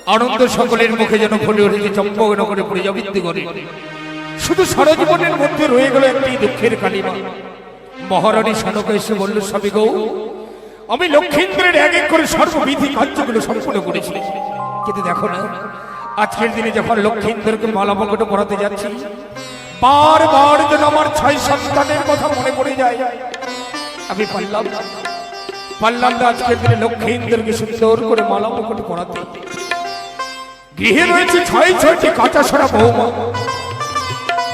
আনন্দ সকলের মুখে যেন ফুটে উঠেছে চম্পকনগরে পরিযাবৃত্তি করে। শুধু সারাজীবনের মধ্যে রয়ে গেল একটি দুঃখের কালিমা। মহারানী শানক এসে বলল, স্বামী গো, আমি লক্ষ্মীন্দ্রের এক এক করে সর্ববিধি কার্যগুলো সম্পূর্ণ করেছি, কিন্তু দেখো না, আজকের দিনে যখন লক্ষ্মীন্দ্রকে মালা মুকুট পরাতে যাচ্ছি, বারবার যেন আমার 6 সন্তানের কথা মনে পড়ে যায়। আমি পারলাম না আজকের দিনে লক্ষ্মীন্দ্রকে সুন্দর করে মালা মুকুট পরাতে। গৃহে রয়েছে 6টি কাঁচা সরা বৌমা।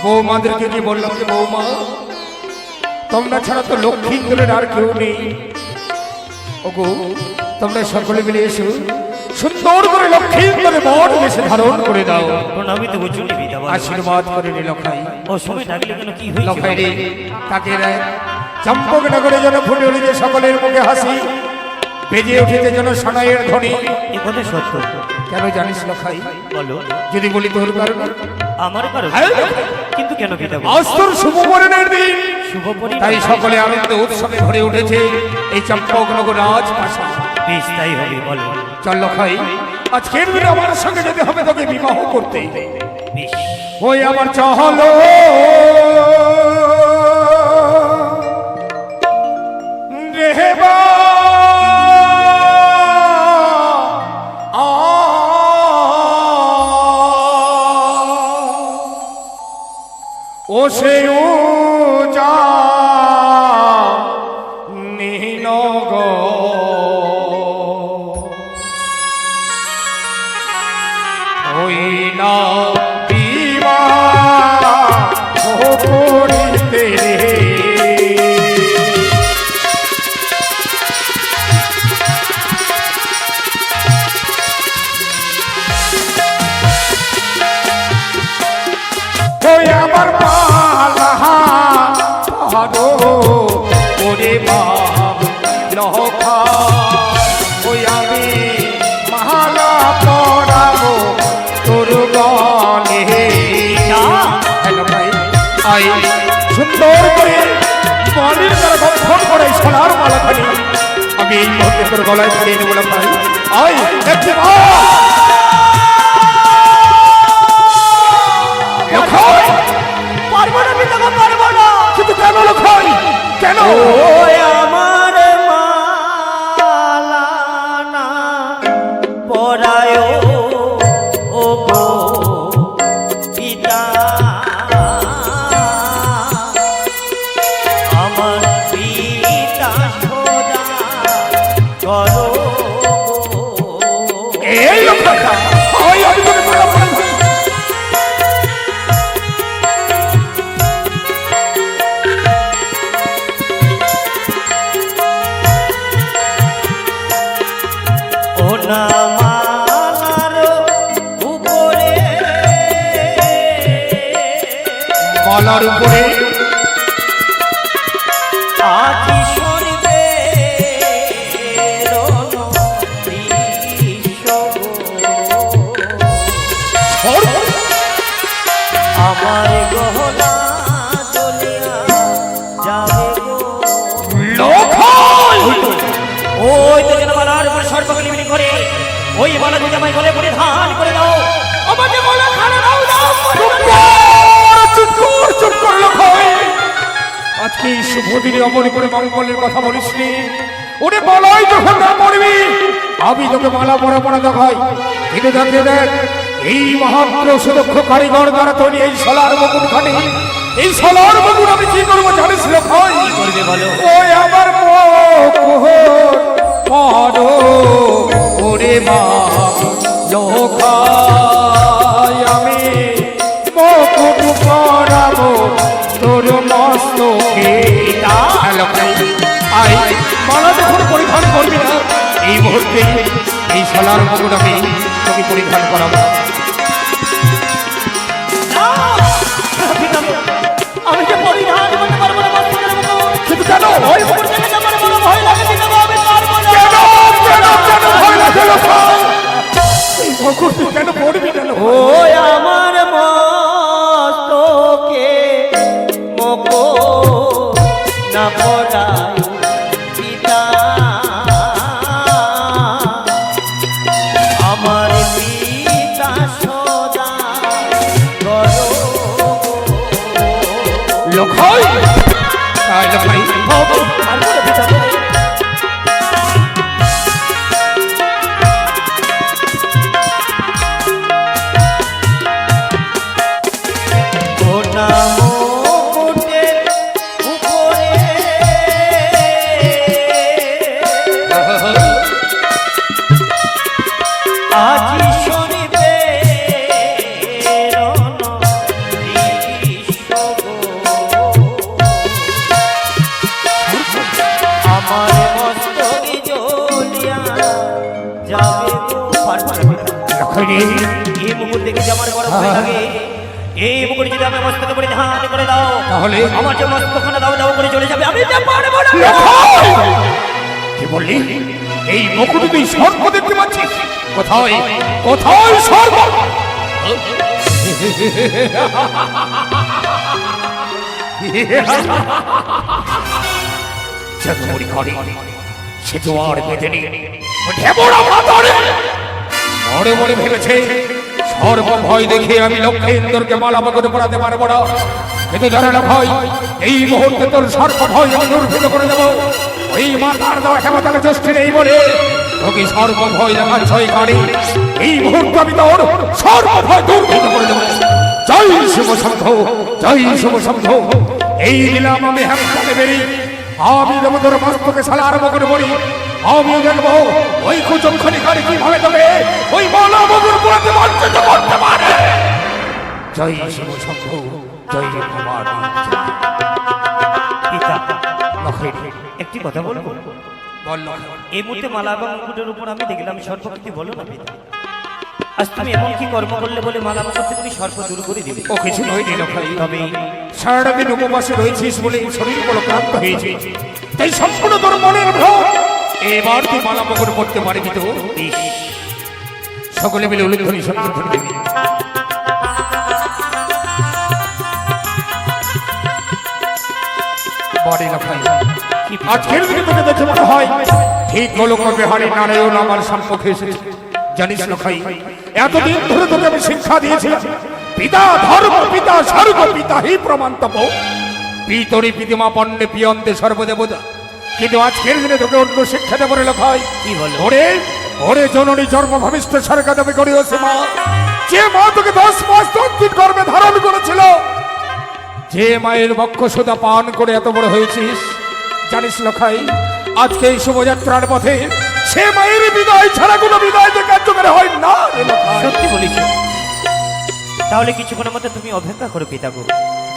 বৌমাদেরকে কি বললাম যে বৌমা, তোমরা ছাড়া তো লক্ষ্মীন্দ্রের আর কেউ নেই। ওগো, তোমরা সকলে মিলে এসো, সুন্দর করে লক্ষ্মীন্দ্রের বর বেশে ধারণ করে দাও। আশীর্বাদ করে নিল লখাই। লখাই রে, তাকে চম্পকনগরে যেন ফুটে উঠেছে সকলের মুখে হাসি, বেজে উঠেছে যেন সানাইয়ের ধ্বনি। সত্য কেন জানিস লখাই? বলো। যদি বলি তোর কারণ? আমার কারণ? কিন্তু কেন পিতা? আজ তোর শুভ পরিণের দিন, তাই তাই সকলে আনন্দ উৎসবে ভরে উঠেছে এই চম্পকনগর রাজপ্রাসাদ। বেশ, তাই হবে। বলো। চল লখাই, আজকের দিনে আমার সঙ্গে যেতে হবে তোকে বিবাহ করতে। বেশ। ওই আমার চহলো রেহেবা ও সে যা নীনগ ওই না দিবা ও করিতে ওই আমার পালা পাহাড়ো ওরে বাপ লখা ওই আমি মালা পরাবো তোর গলে। হ্যালো ভাই, আই সুন্দর করে বালির দ্বারা গঠন করে সোনার মালাখানি আমি এই মুহূর্তে তোর গলায় পরিয়ে নেব। ভাই আই দেখতে পারবো না পিতা, পারবো না। কিন্তু কেন লখাই, কেন? আমার মালা না পরায় ও গো পিতা, আমার পিতা সদা করো। এই লখাই, ওই আমি তোকে মালা পরাই। মালার উপরে আছি সরিবে আমার গহনা চলিয়া যাবে গো লখাই। ওই তো যেন মালার উপর সর্বকলিমিনি করে ওই মালা যদি আমায় গলে পরিধান করে দাও, আমাকে মালা খানা দাও দাও। চুপ কর লখাই, আজকে এই শুভ দিনে অমর করে মঙ্গলের কথা বলিস নি। ওরে বলাই যখন না পড়বি আমি তোকে মালা পরা পরা দেখাই। কিন্তু দেখে দেখ, এই মহাত্র সুদক্ষ কারিগর দ্বারা তৈরি এই সোলার মুকুট খানি, এই সোলার মুকুট আমি কি করবো জানিস লখাই? করবে বলো। ওই আমার পারো ওরে বাপ লখাই, আমি মুকুট পরাবো তোর মস্তকে। আই মালা যখন পরিধান করবি না, এই মুহূর্তে এই সোলার মুকুট আমি তোকে পরিধান করাবো। আমি যে পরিধান করতে পারবো না, কিন্তু কেন? ওই মুকুট দেখে আমার বড় ভয় লাগে, আমি পারবো না। কেন ভয় লাগে লখাই? এই মুকুট তুই কেন পড়বি না? ও আমার মস্তকে মুকুট না পড়ায় পিতা, আমার পিতা আজি শরীরে আমার মস্তকে জ্বলিয়া যাবে গো। এই মুকুট দেখে যে আমার বড় ভয় লাগে। এই মুকুট যদি আমি মস্তকে পরিধান করে দাও তাহলে আমার যে মস্তকখানা দাও দাও করে চলে যাবে, আমি তা পারবো না। কি বললি? এই মুকুট তুই সর্প দেখতে পাচ্ছিস? কোথায় কোথায় সর্প? জগমরি করে সে তো আর বেঁধেনি। মরে মরে ভেবেছে সর্ব ভয় দেখে আমি লক্ষ্মীন্দরকে মালা মগজে পড়াতে পারবো না, কিন্তু জানে না ভয় এই মুহূর্তে তোর সর্ব ভয় আমি দুর্ভিত করে দেবো। ওই মাতার দেওয়া ক্ষমতাকে চেষ্টা নেই বলে তোকে সর্ব ভয় দেখার ছয় কারি এই মুহূর্তে আমি তোর সর্ব ভয় দুর্ভিত করে দেবো। জয় শুভ শঙ্খ, জয় শুভ শঙ্খ। এই দিলাম আমি হ্যাঁ বেরি, আমি দেবো তোর মস্তকে সালা আরম্ভ করে বলি। আমি দেখবো ওই কুচক্ষণী কারি কিভাবে তবে ওই মালা মগুর পুরাতে বঞ্চিত করতে পারে। জয় শিব শঙ্খ, জয় ভবানী। পিতা লক্ষ্মী একটি কথা বলবো? বল। এই মুহূর্তে মালা এবং মুকুটের উপর আমি দেখলাম সর্বক্ষেত্রে বলো না পিতা, আজ তুমি এমন কি কর্ম করলে বলে মালা মুকুট থেকে তুমি সর্ব দূর করে দিলে? ও কিছু হয়নি লক্ষ্মী, তবে সারাদিন উপবাসে রয়েছিস বলে শরীর বড় ক্লান্ত হয়েছে, তাই সম্পূর্ণ তোর মনের ভ্রম। এবার তুই মালা মগুর করতে পারবি তো? সকলে মিলে উলুধ্বনি শব্দধ্বনি দেবী। বড় লক্ষ্মী আজকের দিনে তোকে দেখে মনে হয় ঠিক গোলক বিহারী নারায়ণ আমার সম্মুখে এসেছে। জানিস লক্ষ্মী এতদিন ধরে তোকে আমি শিক্ষা দিয়েছি পিতা ধর্ম পিতা স্বর্গ পিতা হি প্রমাণতপ পিতরি পিতিমা পণ্যে পিয়ন্তে সর্বদেবতা, কিন্তু আজকের দিনে তোকে অন্য শিক্ষা দেবো রে লক্ষ্মী। কি বলো? ওরে ওরে জননী জন্ম ভবিষ্য সরকার দেবে করিয়েছে মা, যে মা তোকে 10 মাস 10 দিন গর্ভে ধারণ করেছিল, যে মায়ের বক্ষ সুধা পান করে এত বড় হয়েছিস। জানিস লক্ষ্মী আজকে এই শুভযাত্রার পথে সে মায়ের বিদায় ছাড়া কোনো বিদায় যে কার্যকর হয় না রে লক্ষ্মী। সত্যি বলিস? তাহলে কিছুক্ষণের মধ্যে তুমি অপেক্ষা করো পিতা গো।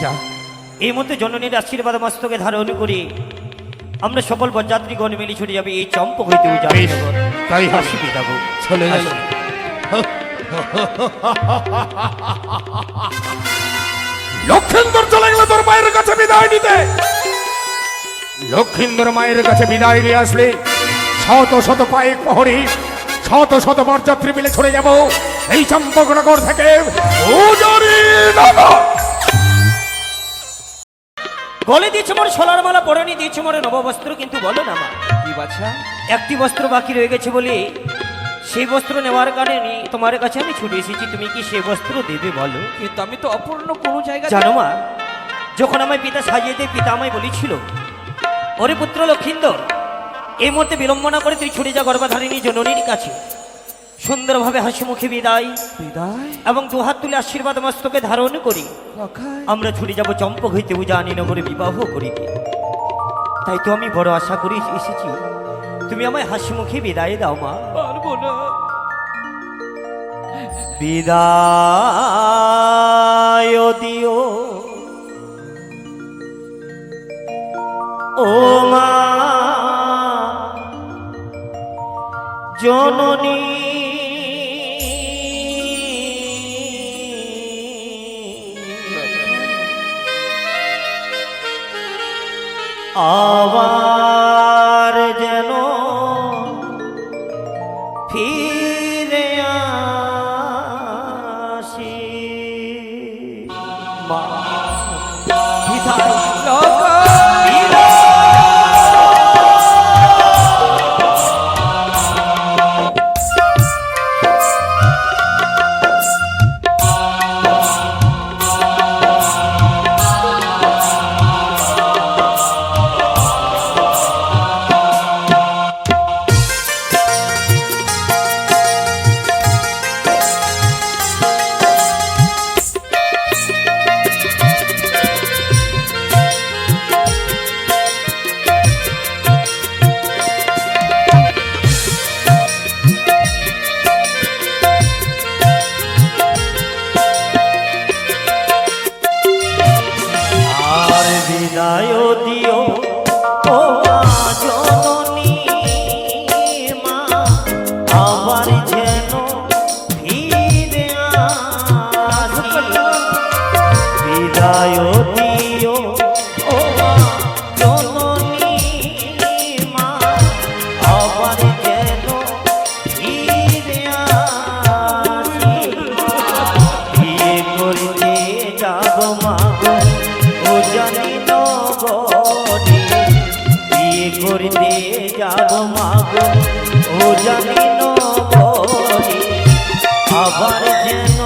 যা এই মধ্যে জননীর আশীর্বাদ মস্তকে ধারণ করি আমরা সকল বরযাত্রীগণ মিলে ছুটে যাবে এই চম্পক হইতে বেশ, তাই আসি হাসি পিতা গো। চলে যাই। লক্ষিন্দর চলে গেল তোর মায়ের কাছে বিদায় নিতে। লক্ষিন্দর মায়ের কাছে বিদায় নিয়ে আসলে শত শত পায়ে প্রহরী শত শত বরযাত্রী মিলে ছড়ে যাব এই চম্পকনগর থেকে উজরিনগর। গলে দিয়েছে মোর সোলার মালা, পরনে দিয়েছে মোর নববস্ত্র, কিন্তু বলো না মা কি বাছা? একটি বস্ত্র বাকি রয়ে গেছে বলে সেই বস্ত্র নেওয়ার কারণে তোমার কাছে আমি ছুটে এসেছি। তুমি কি সেই বস্ত্র দেবে বলো? কিন্তু আমি তো অপূর্ণ কোনো জায়গা জানো মা, যখন আমায় পিতা সাজিয়ে দিয়ে পিতা আমায় বলেছিল ওরে পুত্র লক্ষিন্দর এই মুহূর্তে বিলম্বনা করে তুই ছুটে যা গর্ভধারিণী জননীর কাছে, সুন্দরভাবে হাসি মুখে বিদায় বিদায় এবং দুহাত তুলে আশীর্বাদ মস্তকে ধারণ করি লখাই। আমরা ছুটে যাব চম্পক হইতে উজানি নগরে বিবাহ করিতে। তাই তো আমি বড় আশা করি এসেছি, তুমি আমায় হাসি মুখে বিদায় দাও মা। পারবো না। বিদায় দিও ও মা জননী, আবার যেন ফিরে আসি মা। বিদায় আবার যেন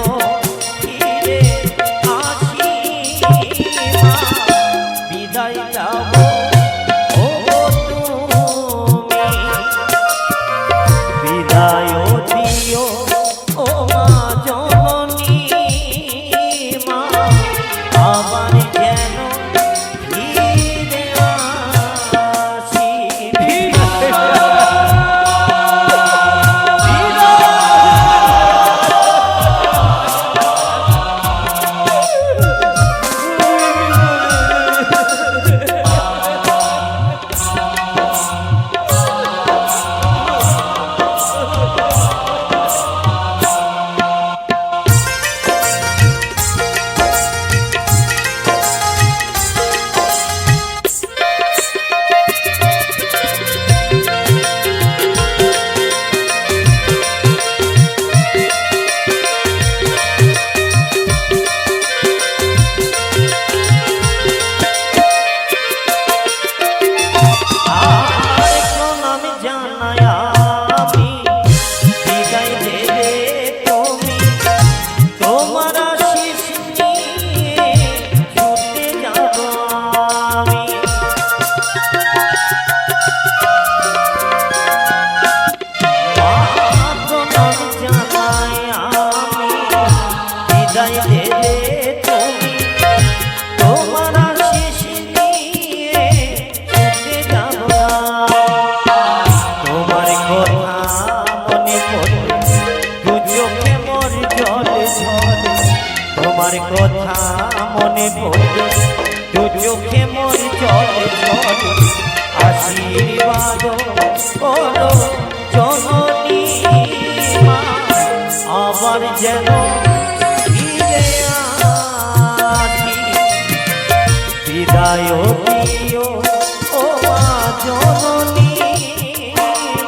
ফিরে আসি মা, বিদায় যাব ও তুমি, বিদায় দিও ও মা জননী মা, আবার যেন ফিরে আসি। তোমার কথা মনে পড়ে দু চোখে মোর জলে জলে, আশীর্বাদ করো জননী মা, আবার যেন ফিরে আসি, বিদায় দিও ও মা জননী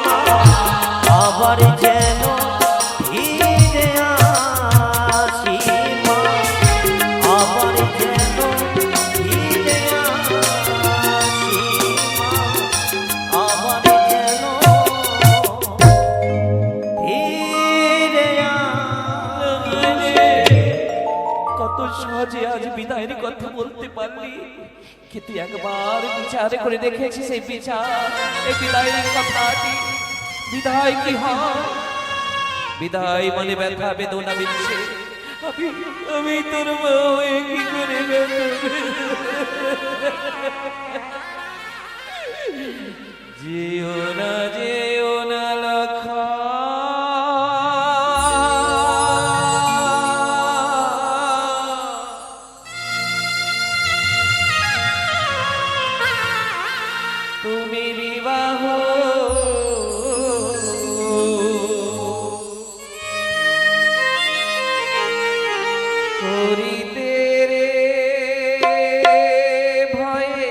মা, আবার যেন ফিরে আসি মা, আবার যেন ফিরে আসি মা, আবার যেন ফিরে আসি। কত সহজে আজ বিদায়ের কথা বলতে পারলি, কিন্তু একবার বিচার করে দেখেছি সেই বিচার, এই বিদায়ের কথাটি বিদায় কি হয়? বিদায় মানে ব্যথা বেদনা বিচ্ছে। আমি তোর বউ কি করে যেও না যেও না লখা, তুমি বিবাহ করিতে রে ভয়ে,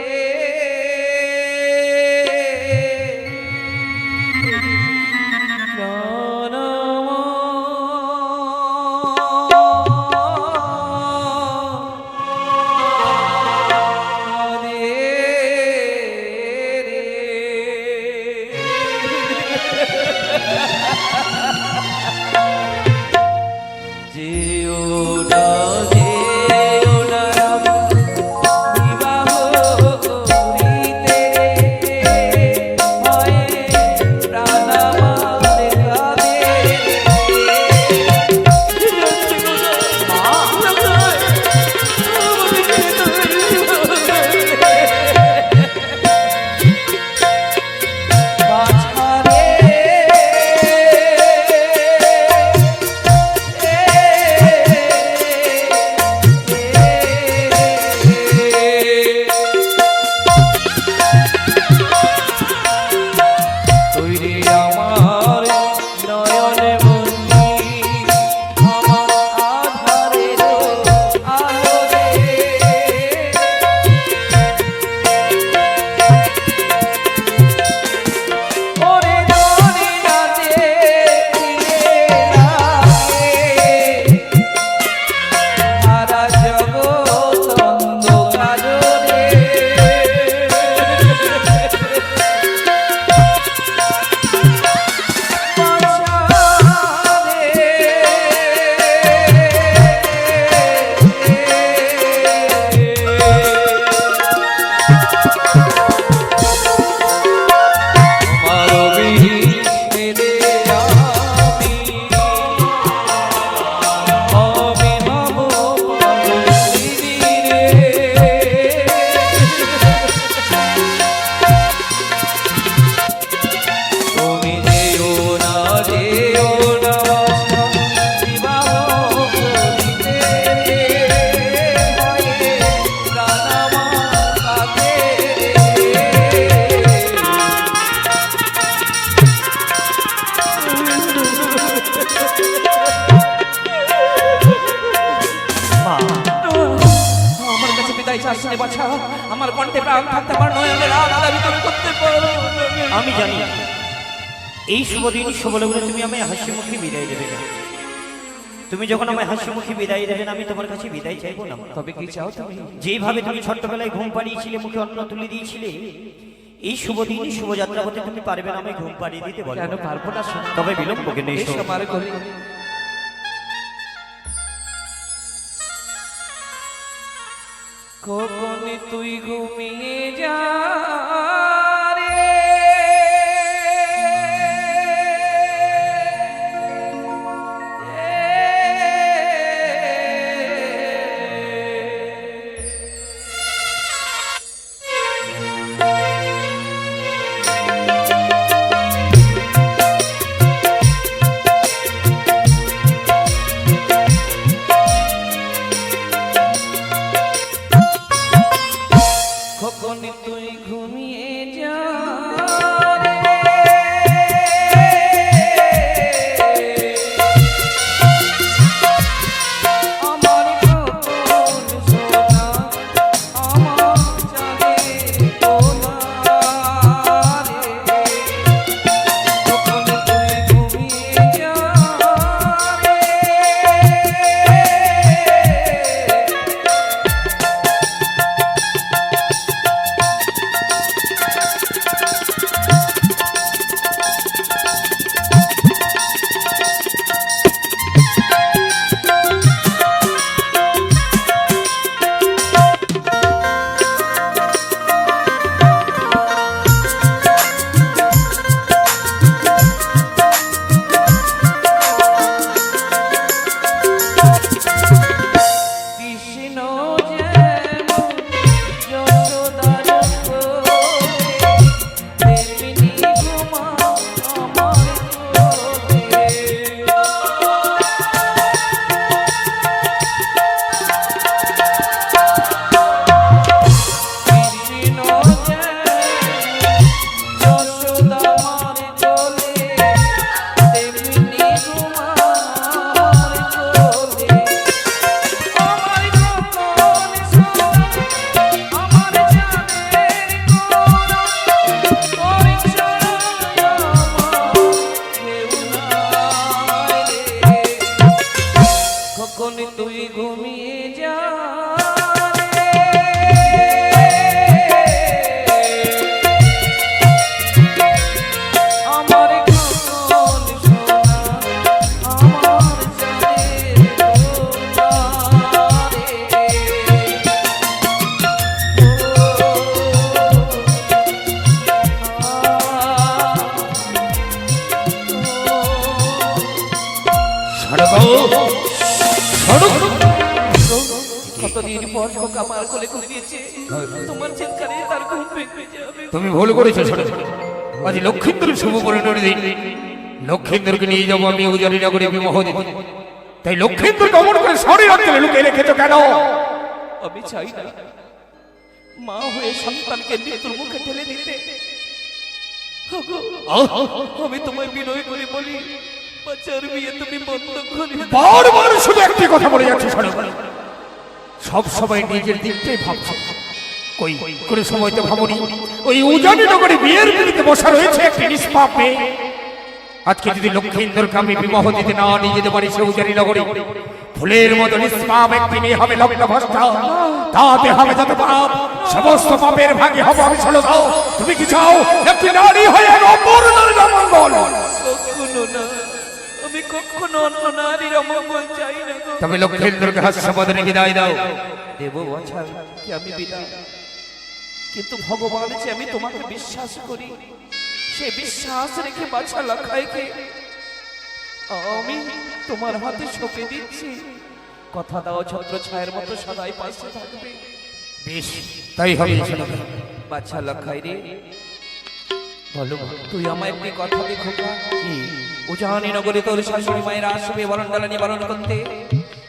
নিঃশ্বাস নে বাছা, আমার কণ্ঠে প্রাণ থাকতে আমার নয়নের আলাদা তুমি করতে পারো। আমি জানি এই শুভ দিন শুভ লগ্নে তুমি আমায় হাসি মুখে বিদায় দেবে না। তুমি যখন আমায় হাসি মুখে বিদায় দেবে না, আমি তোমার কাছে বিদায় চাইবো না। তবে কি চাও তুমি? যেভাবে তুমি ছোট্টবেলায় ঘুম পাড়িয়েছিলে, মুখে অন্ন তুলে দিয়েছিলে, এই শুভ দিন শুভযাত্রা হতে তুমি পারবে না আমায় ঘুম পাড়িয়ে দিতে? বলো কেন পারবো না? শোনো, তবে বিলম্ব কেন? এসো আমার ঘরে। কখন তুই ঘুমিয়ে যা রে, কখন তুই ঘুমিয়ে যা রে, আমার কখন সোনা, আমার চাঁদের কোনা রে, কখন তুই ঘুমিয়ে যা রে। কৃষ্ণ যেমন যশোদার কোলে, তেমনি ঘুমা আমার কোলে। কৃষ্ণ যেমন যশোদা আমার কোলে, তেমনি ঘুমা আমার কোলে। আমার কখন সোনা, আমার চাঁদের কোনা, তোর ছাড়া আমার কেউ নাই রে। কখন তুই ঘুমিয়ে যা রে, আমার কখন সোনা, আমার চাঁদের কোনা রে। কতদিন পর শোক আমার কোলে ঘুমিয়েছে, তোমার চিৎকারে তার ঘুম ভেঙে যাবে। তুমি ভুল করেছো ছোট। আজ লক্ষিন্দর শুভ পরিণতির দিন। লক্ষিন্দরকে নিয়ে যাবো আমি উজানি নগরে বিবাহ দিতে। তাই লক্ষিন্দর কেমন করে সারি রাখতে লুকিয়ে রেখেছো কেন? আমি চাই না মা হয়ে সন্তানকে মৃত্যুর মুখে ঠেলে দিতে। ওগো, আমি তোমায় বিনয় করে বলি, বাচ্চার বিয়ে তুমি বন্ধ করে দাও। বারবার শুধু একটি কথা বলে যাচ্ছে ছোট। সব সময় নিজের দিকটাই ভাবছো। কই করে সময় তো ভাবনি ওই উজানি নগরে বিয়ের বিড়িতে বসা রয়েছে একটি নিষ্পাপ মেয়ে। আজকে যদি লক্ষিন্দরকে আমি বিবাহ দিতে না নিয়ে যেতে পারি সে উজানি নগরে, ফুলের মতো নিষ্পাপ একটি মেয়ে হবে লগ্নভ্রষ্টা। তাতে হবে যত পাপ, সমস্ত পাপের ভাগী হব আমি ছোট। তুমি কি চাও একটি নারী হয়ে অপর নারীর অমঙ্গল? কখনো না, আমি কখনো অন্য নারীর অমঙ্গল চাই না গো। তবে লক্ষিন্দরকে হাস্যবদনে বিদায় দাও। দেব বাছা কি আমি বিদায়, কিন্তু ভগবান যে আমি তোমাকে বিশ্বাস করি, সে বিশ্বাস রেখে বাছা লাখাইকে আমি তোমার হাতে সঁপে দিচ্ছি। কথা দাও ছত্র ছায়ের মতো সদাই পাশে থাকবে। বেশ তাই হবে। বাছা লাখাই রে, বলো তুই আমায় একটি কথা দে খোকা। কি? উজানি নগরে তোর শাশুড়ি মায়েরা আসবে বরণডালা নিয়ে বরণ করতে,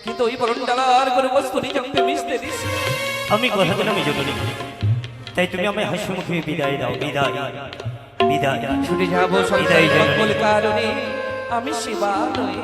কিন্তু ওই বরণডালার কোনো বস্তু নিজকে মিশতে দিস না। আমি কথা দিলাম এই জন্য, তাই তুমি আমায় হাসি মুখে বিদায় দাও। বিদায় বিদায়। ছুটে যাবো সদাই জঙ্গল কারণে, আমি সেবা নই।